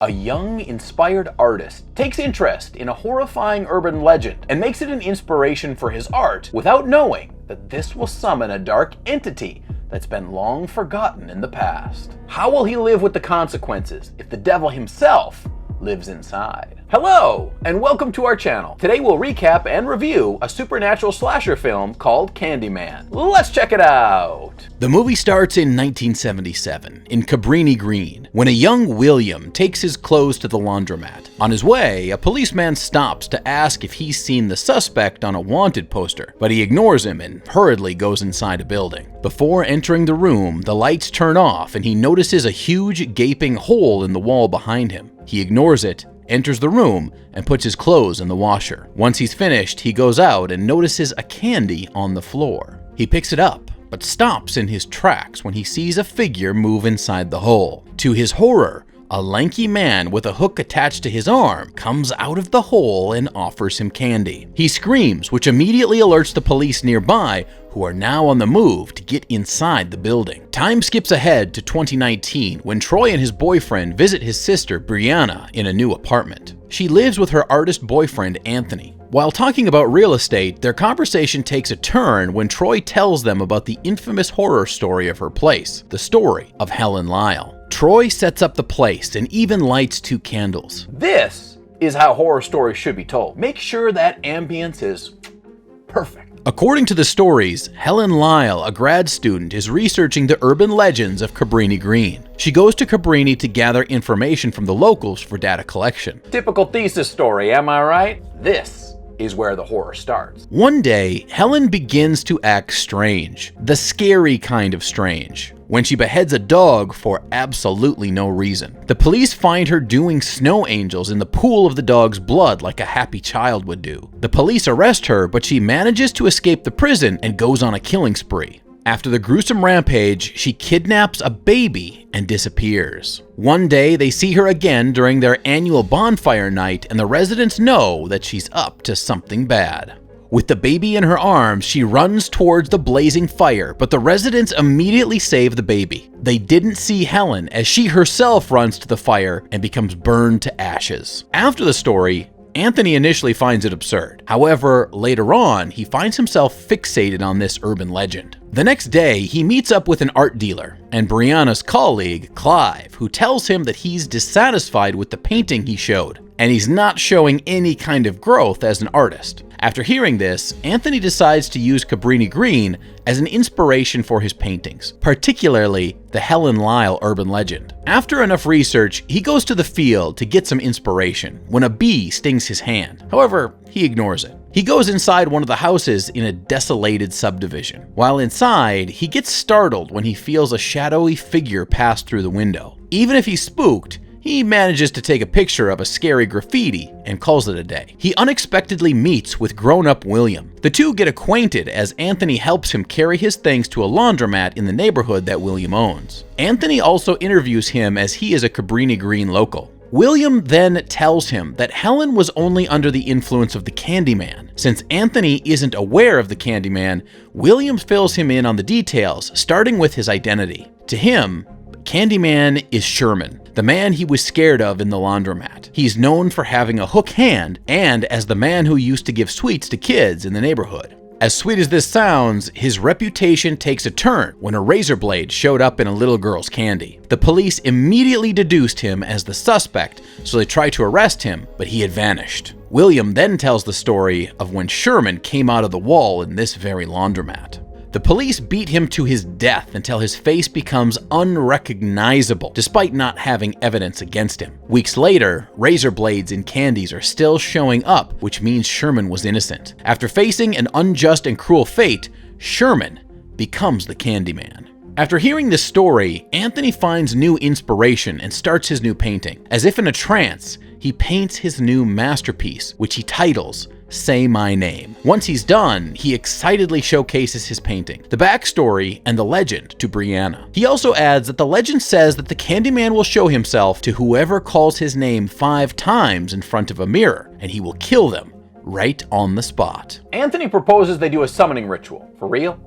A young, inspired artist takes interest in a horrifying urban legend and makes it an inspiration for his art without knowing that this will summon a dark entity that's been long forgotten in the past. How will he live with the consequences if the devil himself lives inside? Hello, and welcome to our channel. Today we'll recap and review a supernatural slasher film called Candyman. Let's check it out! The movie starts in 1977 in Cabrini Green, when a young William takes his clothes to the laundromat. On his way, a policeman stops to ask if he's seen the suspect on a wanted poster, but he ignores him and hurriedly goes inside a building. Before entering the room, the lights turn off and he notices a huge gaping hole in the wall behind him. He ignores it, enters the room, and puts his clothes in the washer. Once he's finished, he goes out and notices a candy on the floor. He picks it up, but stops in his tracks when he sees a figure move inside the hole. To his horror, a lanky man with a hook attached to his arm comes out of the hole and offers him candy. He screams, which immediately alerts the police nearby, who are now on the move to get inside the building. Time skips ahead to 2019 when Troy and his boyfriend visit his sister Brianna in a new apartment. She lives with her artist boyfriend Anthony. While talking about real estate, their conversation takes a turn when Troy tells them about the infamous horror story of her place, the story of Helen Lyle. Troy sets up the place and even lights 2 candles. This is how horror stories should be told. Make sure that ambience is perfect. According to the stories, Helen Lyle, a grad student, is researching the urban legends of Cabrini Green. She goes to Cabrini to gather information from the locals for data collection. Typical thesis story, am I right? This is where the horror starts. One day, Helen begins to act strange, the scary kind of strange, when she beheads a dog for absolutely no reason. The police find her doing snow angels in the pool of the dog's blood like a happy child would do. The police arrest her, but she manages to escape the prison and goes on a killing spree. After the gruesome rampage, she kidnaps a baby and disappears. One day, they see her again during their annual bonfire night, and the residents know that she's up to something bad. With the baby in her arms, she runs towards the blazing fire, but the residents immediately save the baby. They didn't see Helen as she herself runs to the fire and becomes burned to ashes. After the story, Anthony initially finds it absurd. However, later on, he finds himself fixated on this urban legend. The next day, he meets up with an art dealer and Brianna's colleague, Clive, who tells him that he's dissatisfied with the painting he showed, and he's not showing any kind of growth as an artist. After hearing this, Anthony decides to use Cabrini Green as an inspiration for his paintings, particularly the Helen Lyle urban legend. After enough research, he goes to the field to get some inspiration when a bee stings his hand. However, he ignores it. He goes inside one of the houses in a desolated subdivision. While inside, he gets startled when he feels a shadowy figure pass through the window. Even if he's spooked, he manages to take a picture of a scary graffiti and calls it a day. He unexpectedly meets with grown-up William. The two get acquainted as Anthony helps him carry his things to a laundromat in the neighborhood that William owns. Anthony also interviews him as he is a Cabrini Green local. William then tells him that Helen was only under the influence of the Candyman. Since Anthony isn't aware of the Candyman, William fills him in on the details, starting with his identity. To him, Candyman is Sherman, the man he was scared of in the laundromat. He's known for having a hook hand and as the man who used to give sweets to kids in the neighborhood. As sweet as this sounds, his reputation takes a turn when a razor blade showed up in a little girl's candy. The police immediately deduced him as the suspect, so they tried to arrest him, but he had vanished. William then tells the story of when Sherman came out of the wall in this very laundromat. The police beat him to his death until his face becomes unrecognizable, despite not having evidence against him. Weeks later, razor blades in candies are still showing up, which means Sherman was innocent. After facing an unjust and cruel fate, Sherman becomes the Candyman. After hearing this story, Anthony finds new inspiration and starts his new painting. As if in a trance, he paints his new masterpiece, which he titles Say My Name. Once he's done, he excitedly showcases his painting, the backstory, and the legend to Brianna. He also adds that the legend says that the Candyman will show himself to whoever calls his name 5 times in front of a mirror, and he will kill them right on the spot. Anthony proposes they do a summoning ritual. For real?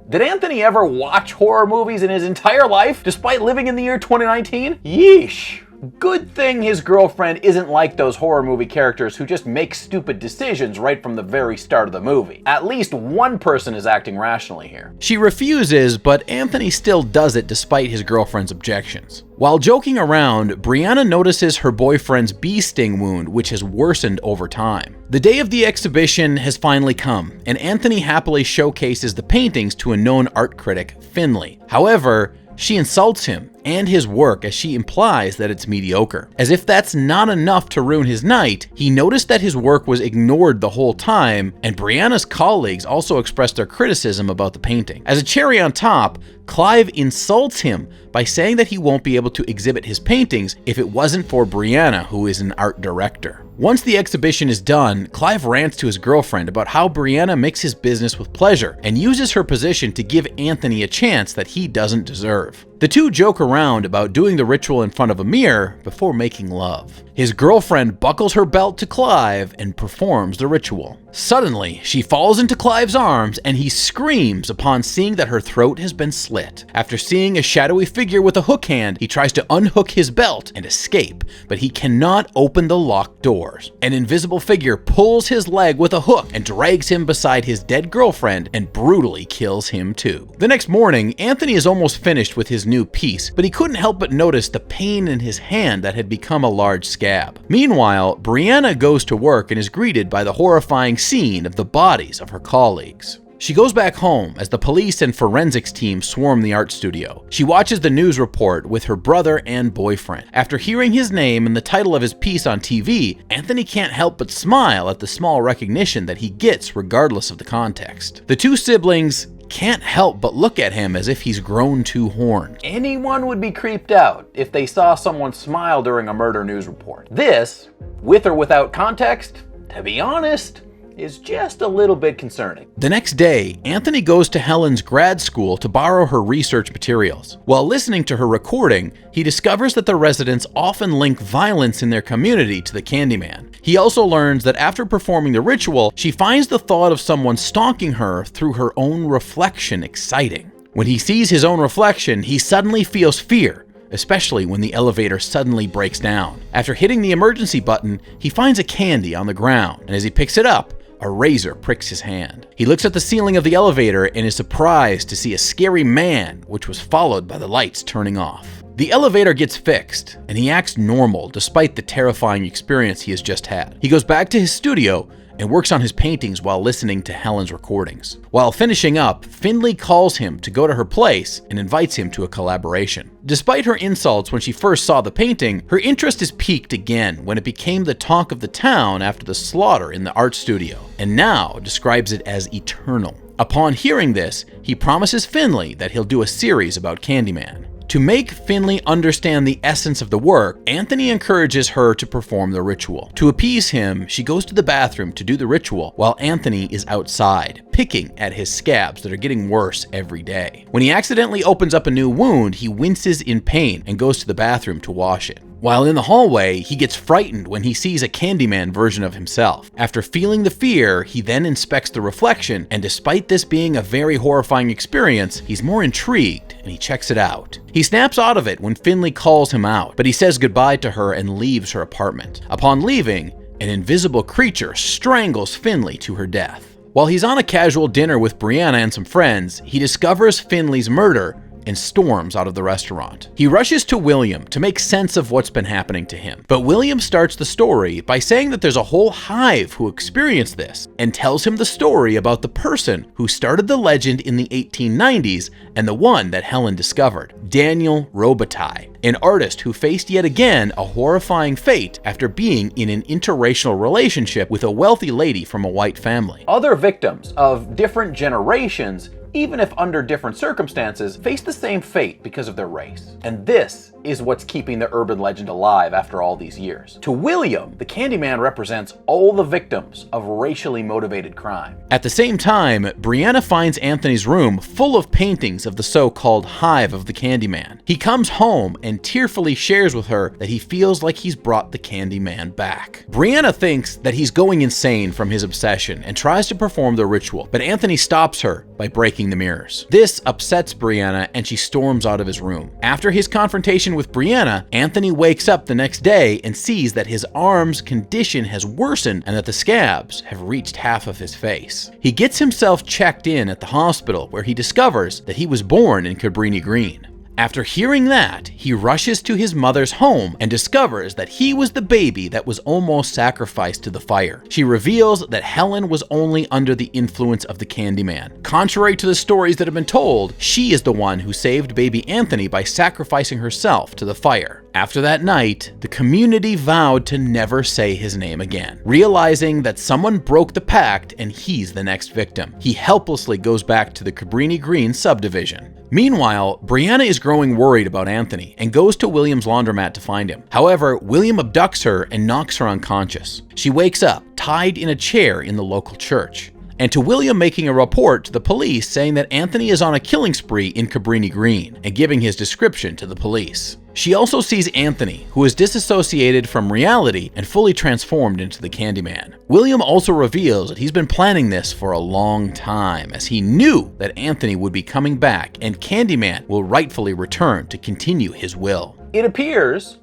Did Anthony ever watch horror movies in his entire life, despite living in the year 2019? Yeesh. Good thing his girlfriend isn't like those horror movie characters who just make stupid decisions right from the very start of the movie. At least one person is acting rationally here. She refuses, but Anthony still does it despite his girlfriend's objections. While joking around, Brianna notices her boyfriend's bee sting wound, which has worsened over time. The day of the exhibition has finally come, and Anthony happily showcases the paintings to a known art critic, Finley. However, she insults him and his work as she implies that it's mediocre. As if that's not enough to ruin his night, he noticed that his work was ignored the whole time, and Brianna's colleagues also expressed their criticism about the painting. As a cherry on top, Clive insults him by saying that he won't be able to exhibit his paintings if it wasn't for Brianna, who is an art director. Once the exhibition is done, Clive rants to his girlfriend about how Brianna mixes business with pleasure and uses her position to give Anthony a chance that he doesn't deserve. The two joke around about doing the ritual in front of a mirror before making love. His girlfriend buckles her belt to Clive and performs the ritual. Suddenly, she falls into Clive's arms and he screams upon seeing that her throat has been slit. After seeing a shadowy figure with a hook hand, he tries to unhook his belt and escape, but he cannot open the locked doors. An invisible figure pulls his leg with a hook and drags him beside his dead girlfriend and brutally kills him too. The next morning, Anthony is almost finished with his new piece, but he couldn't help but notice the pain in his hand that had become a large scab. Meanwhile, Brianna goes to work and is greeted by the horrifying scene of the bodies of her colleagues. She goes back home as the police and forensics team swarm the art studio. She watches the news report with her brother and boyfriend. After hearing his name and the title of his piece on TV, Anthony can't help but smile at the small recognition that he gets regardless of the context. The two siblings can't help but look at him as if he's grown too horned. Anyone would be creeped out if they saw someone smile during a murder news report. This, with or without context, to be honest, is just a little bit concerning. The next day, Anthony goes to Helen's grad school to borrow her research materials. While listening to her recording, he discovers that the residents often link violence in their community to the Candyman. He also learns that after performing the ritual, she finds the thought of someone stalking her through her own reflection exciting. When he sees his own reflection, he suddenly feels fear, especially when the elevator suddenly breaks down. After hitting the emergency button, he finds a candy on the ground, and as he picks it up, a razor pricks his hand. He looks at the ceiling of the elevator and is surprised to see a scary man, which was followed by the lights turning off. The elevator gets fixed, and he acts normal despite the terrifying experience he has just had. He goes back to his studio and works on his paintings while listening to Helen's recordings. While finishing up, Finley calls him to go to her place and invites him to a collaboration. Despite her insults when she first saw the painting, her interest is piqued again when it became the talk of the town after the slaughter in the art studio, and now describes it as eternal. Upon hearing this, he promises Finley that he'll do a series about Candyman. To make Finley understand the essence of the work, Anthony encourages her to perform the ritual. To appease him, she goes to the bathroom to do the ritual while Anthony is outside, picking at his scabs that are getting worse every day. When he accidentally opens up a new wound, he winces in pain and goes to the bathroom to wash it. While in the hallway, he gets frightened when he sees a Candyman version of himself. After feeling the fear, he then inspects the reflection, and despite this being a very horrifying experience, he's more intrigued and he checks it out. He snaps out of it when Finley calls him out, but he says goodbye to her and leaves her apartment. Upon leaving, an invisible creature strangles Finley to her death. While he's on a casual dinner with Brianna and some friends, he discovers Finley's murder and storms out of the restaurant. He rushes to William to make sense of what's been happening to him. But William starts the story by saying that there's a whole hive who experienced this, and tells him the story about the person who started the legend in the 1890s and the one that Helen discovered, Daniel Robitaille, an artist who faced yet again a horrifying fate after being in an interracial relationship with a wealthy lady from a white family. Other victims of different generations, even if under different circumstances, face the same fate because of their race. And this is what's keeping the urban legend alive after all these years. To William, the Candyman represents all the victims of racially motivated crime. At the same time, Brianna finds Anthony's room full of paintings of the so-called hive of the Candyman. He comes home and tearfully shares with her that he feels like he's brought the Candyman back. Brianna thinks that he's going insane from his obsession and tries to perform the ritual, but Anthony stops her by breaking the mirrors. This upsets Brianna and she storms out of his room. After his confrontation with Brianna, Anthony wakes up the next day and sees that his arm's condition has worsened and that the scabs have reached half of his face. He gets himself checked in at the hospital where he discovers that he was born in Cabrini Green. After hearing that, he rushes to his mother's home and discovers that he was the baby that was almost sacrificed to the fire. She reveals that Helen was only under the influence of the Candyman. Contrary to the stories that have been told, she is the one who saved baby Anthony by sacrificing herself to the fire. After that night, the community vowed to never say his name again. Realizing that someone broke the pact and he's the next victim, he helplessly goes back to the Cabrini Green subdivision. Meanwhile, Brianna is growing worried about Anthony and goes to William's laundromat to find him. However, William abducts her and knocks her unconscious. She wakes up, tied in a chair in the local church. And to William making a report to the police saying that Anthony is on a killing spree in Cabrini Green and giving his description to the police. She also sees Anthony, who is disassociated from reality and fully transformed into the Candyman. William also reveals that he's been planning this for a long time, as he knew that Anthony would be coming back and Candyman will rightfully return to continue his will. It appears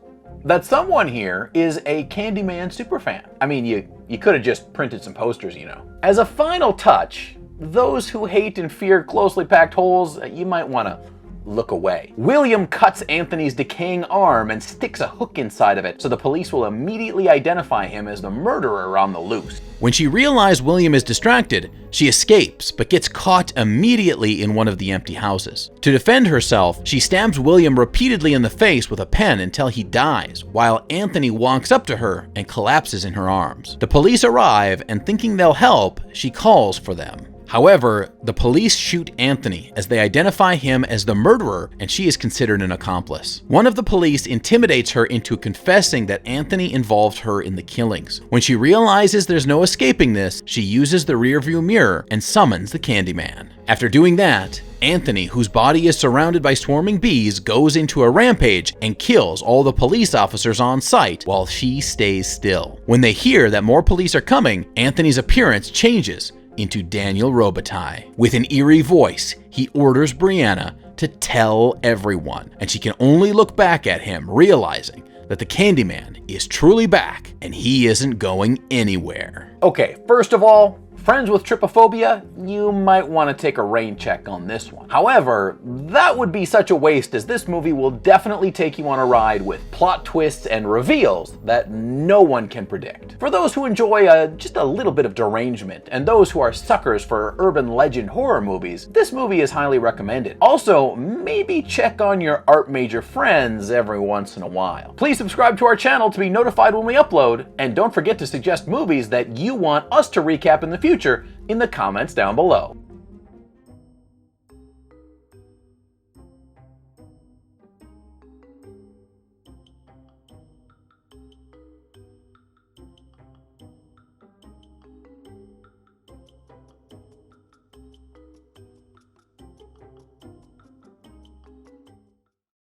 that someone here is a Candyman superfan. I mean, you could have just printed some posters, you know. As a final touch, those who hate and fear closely packed holes, you might want to look away. William cuts Anthony's decaying arm and sticks a hook inside of it, so the police will immediately identify him as the murderer on the loose. When she realizes William is distracted, she escapes, but gets caught immediately in one of the empty houses. To defend herself, she stabs William repeatedly in the face with a pen until he dies, while Anthony walks up to her and collapses in her arms. The police arrive, and thinking they'll help, she calls for them. However, the police shoot Anthony as they identify him as the murderer, and she is considered an accomplice. One of the police intimidates her into confessing that Anthony involved her in the killings. When she realizes there's no escaping this, she uses the rearview mirror and summons the Candyman. After doing that, Anthony, whose body is surrounded by swarming bees, goes into a rampage and kills all the police officers on site while she stays still. When they hear that more police are coming, Anthony's appearance changes into Daniel Robitaille. With an eerie voice, he orders Brianna to tell everyone, and she can only look back at him, realizing that the Candyman is truly back and he isn't going anywhere. Okay, first of all, friends with trypophobia, you might want to take a rain check on this one. However, that would be such a waste, as this movie will definitely take you on a ride with plot twists and reveals that no one can predict. For those who enjoy just a little bit of derangement, and those who are suckers for urban legend horror movies, this movie is highly recommended. Also, maybe check on your art major friends every once in a while. Please subscribe to our channel to be notified when we upload, and don't forget to suggest movies that you want us to recap in the future in the comments down below.